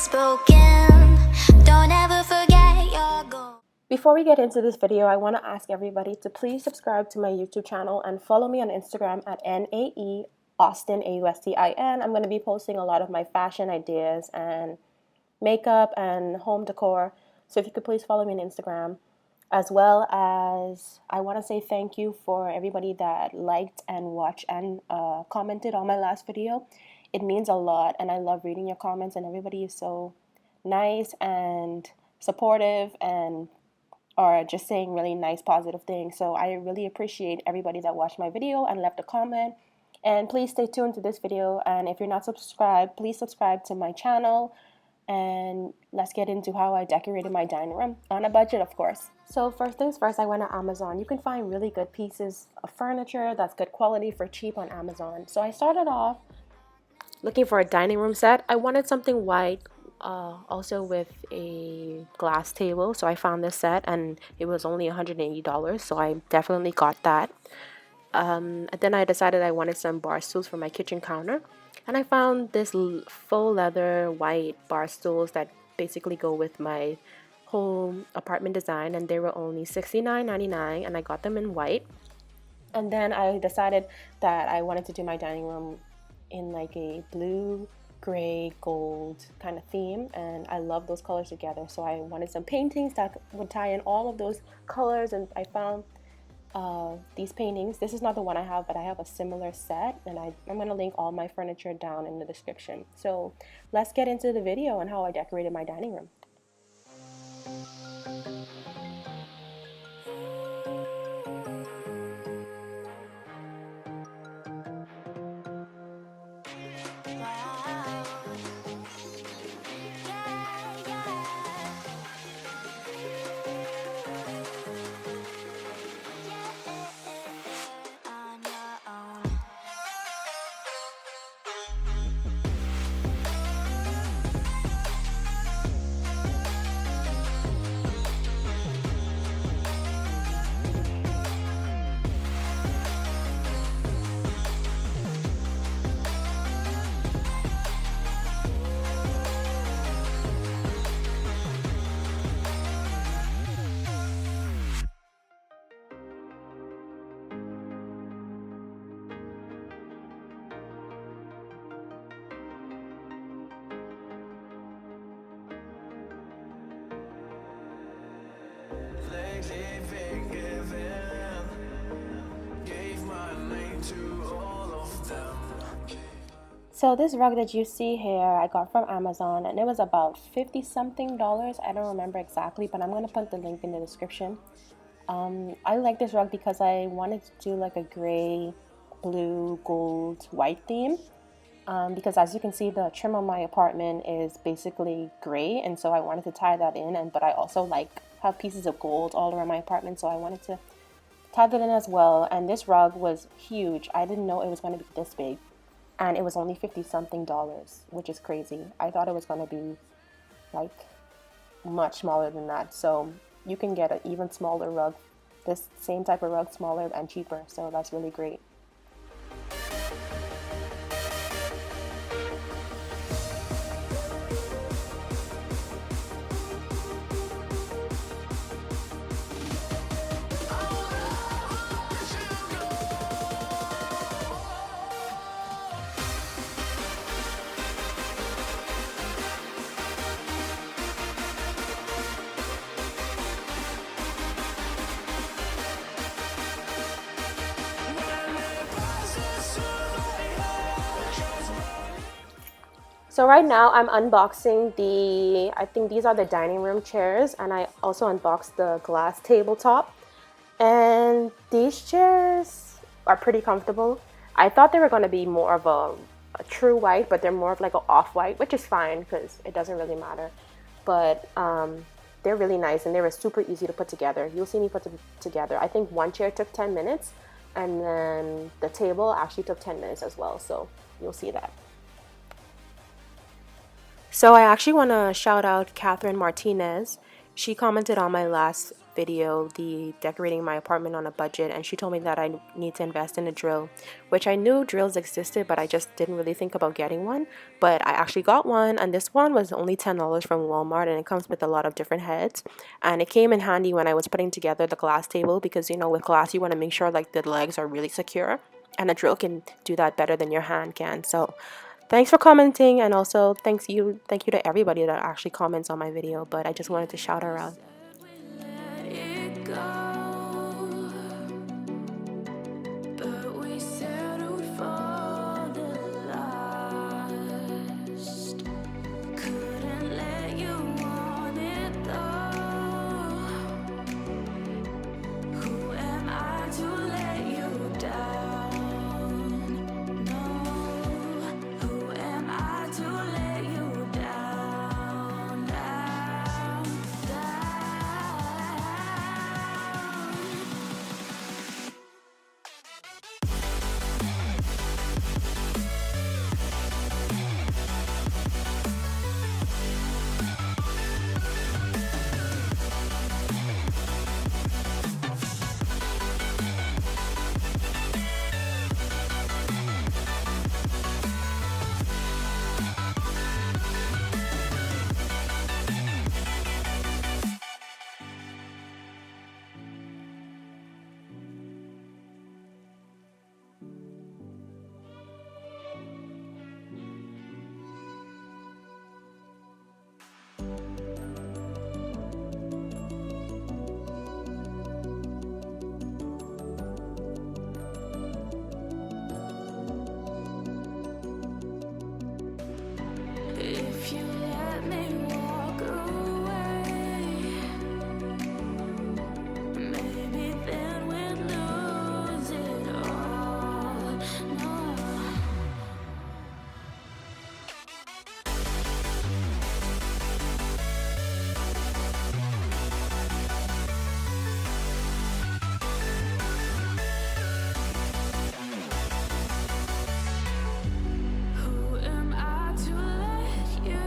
unspoken. Don't ever forget your goal. Before we get into this video, I want to ask everybody to please subscribe to my YouTube channel and follow me on Instagram at NAE Austin AUSTIN. I'm going to be posting a lot of my fashion ideas and makeup and home decor. So if you could please follow me on Instagram, as well as I want to say thank you for everybody that liked and watched and commented on my last video. It means a lot, and I love reading your comments, and everybody is so nice and supportive and are just saying really nice positive things. So I really appreciate everybody that watched my video and left a comment. And please stay tuned to this video, and if you're not subscribed, please subscribe to my channel. And let's get into how I decorated my dining room on a budget, of course. So first things first, I went to Amazon. You can find really good pieces of furniture that's good quality for cheap on Amazon. So I started off looking for a dining room set. I wanted something white, also with a glass table. So I found this set and it was only $180. So I definitely got that. And then I decided I wanted some bar stools for my kitchen counter. And I found this faux leather white bar stools that basically go with my whole apartment design. And they were only $69.99, and I got them in white. And then I decided that I wanted to do my dining room in like a blue, gray, gold kind of theme, and I love those colors together. So I wanted some paintings that would tie in all of those colors, and I found these paintings. This is not the one I have, but I have a similar set, and I'm going to link all my furniture down in the description. So let's get into the video on how I decorated my dining room. So this rug that you see here, I got from Amazon, and it was about $50 something. I don't remember exactly, but I'm going to put the link in the description. I like this rug because I wanted to do like a gray, blue, gold, white theme. Because as you can see, the trim on my apartment is basically gray, and so I wanted to tie that in. But I also have pieces of gold all around my apartment, so I wanted to tie that in as well. And this rug was huge. I didn't know it was going to be this big. And it was only $50 something, which is crazy. I thought it was going to be like much smaller than that. So you can get an even smaller rug, this same type of rug, smaller and cheaper. So that's really great. So right now I'm unboxing I think these are the dining room chairs, and I also unboxed the glass tabletop. And these chairs are pretty comfortable. I thought they were going to be more of a true white, but they're more of like an off-white, which is fine because it doesn't really matter. But they're really nice, and they were super easy to put together. You'll see me put them together. I think one chair took 10 minutes, and then the table actually took 10 minutes as well, so you'll see that. So I actually want to shout out Catherine Martinez. She commented on my last video, the decorating my apartment on a budget, and she told me that I need to invest in a drill, which I knew drills existed, but I just didn't really think about getting one. But I actually got one, and this one was only $10 from Walmart, and it comes with a lot of different heads. And it came in handy when I was putting together the glass table, because you know, with glass you want to make sure like the legs are really secure, and a drill can do that better than your hand can. So thanks for commenting, and also thank you to everybody that actually comments on my video, but I just wanted to shout her out. If you let me walk away, maybe then we'd lose it all. No. Who am I to let you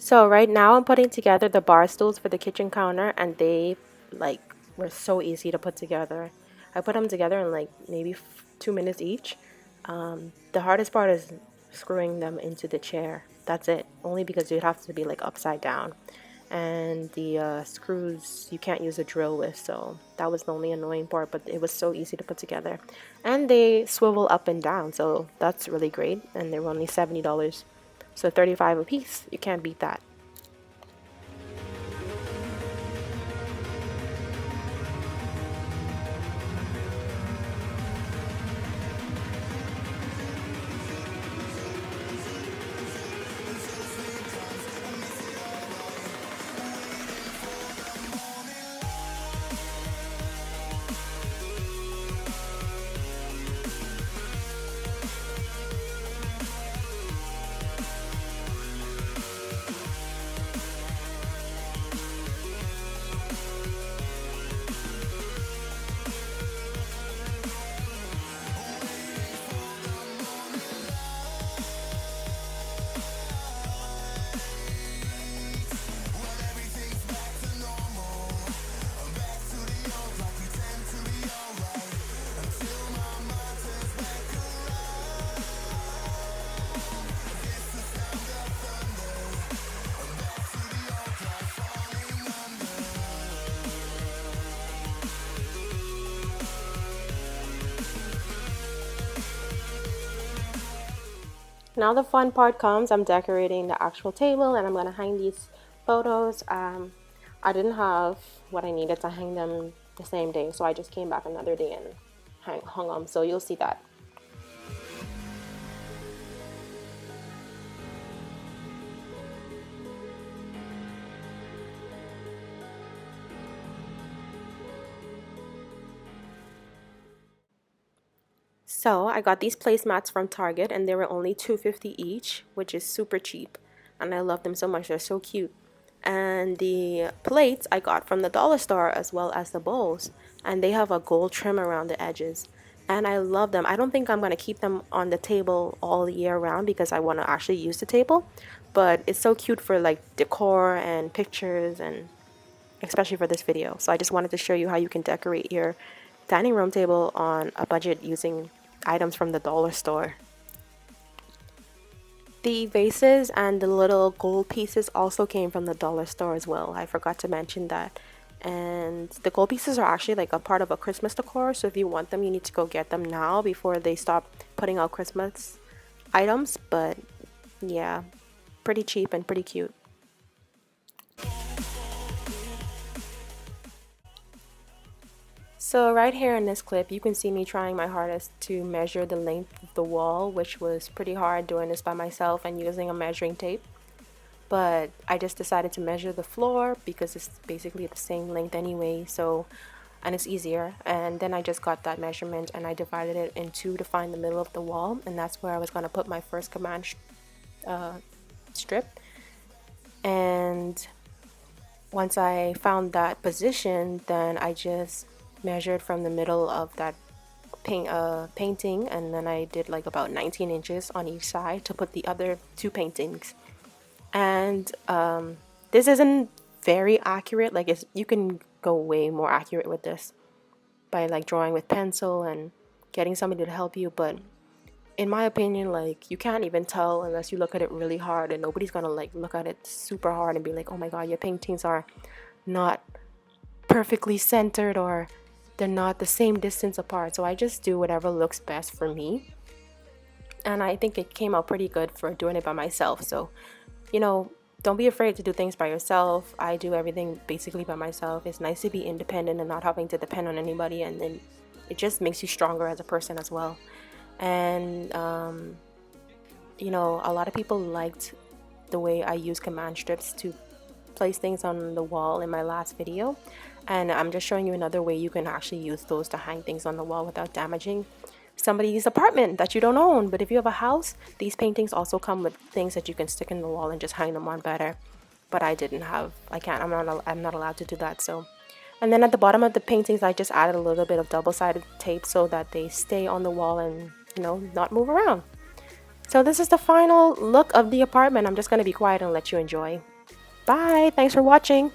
So right now I'm putting together the bar stools for the kitchen counter, and they like were so easy to put together. I put them together in like maybe 2 minutes each. The hardest part is screwing them into the chair. That's it. Only because you'd have to be like upside down, and the screws you can't use a drill with, so that was the only annoying part, but it was so easy to put together. And they swivel up and down, so that's really great, and they were only $70. So 35 a piece. You can't beat that. Now the fun part comes. I'm decorating the actual table and I'm gonna hang these photos. I didn't have what I needed to hang them the same day, so I just came back another day and hung them, so you'll see that. So I got these placemats from Target and they were only $2.50 each, which is super cheap. And I love them so much, they're so cute. And the plates I got from the dollar store as well as the bowls. And they have a gold trim around the edges. And I love them. I don't think I'm going to keep them on the table all year round because I want to actually use the table. But it's so cute for like decor and pictures, and especially for this video. So I just wanted to show you how you can decorate your dining room table on a budget using items from the dollar store. The vases and the little gold pieces also came from the dollar store as well. I forgot to mention that. And the gold pieces are actually like a part of a Christmas decor, so if you want them, you need to go get them now before they stop putting out Christmas items. But yeah, pretty cheap and pretty cute. So right here in this clip, you can see me trying my hardest to measure the length of the wall, which was pretty hard doing this by myself and using a measuring tape. But I just decided to measure the floor because it's basically the same length anyway, and it's easier. And then I just got that measurement and I divided it in two to find the middle of the wall, and that's where I was going to put my first command strip. And once I found that position, then I just measured from the middle of that painting, and then I did like about 19 inches on each side to put the other two paintings. And this isn't very accurate. Like, you can go way more accurate with this by like drawing with pencil and getting somebody to help you, but in my opinion, like, you can't even tell unless you look at it really hard, and nobody's gonna like look at it super hard and be like, oh my god, your paintings are not perfectly centered or they're not the same distance apart. So I just do whatever looks best for me, and I think it came out pretty good for doing it by myself. So, you know, don't be afraid to do things by yourself. I do everything basically by myself. It's nice to be independent and not having to depend on anybody, and then it just makes you stronger as a person as well. And you know, a lot of people liked the way I use command strips to place things on the wall in my last video, and I'm just showing you another way you can actually use those to hang things on the wall without damaging somebody's apartment that you don't own. But if you have a house, these paintings also come with things that you can stick in the wall and just hang them on better. But I can't, I'm not allowed to do that. So, and then at the bottom of the paintings, I just added a little bit of double-sided tape so that they stay on the wall and, you know, not move around. So this is the final look of the apartment. I'm just going to be quiet and let you enjoy. Bye. Thanks for watching.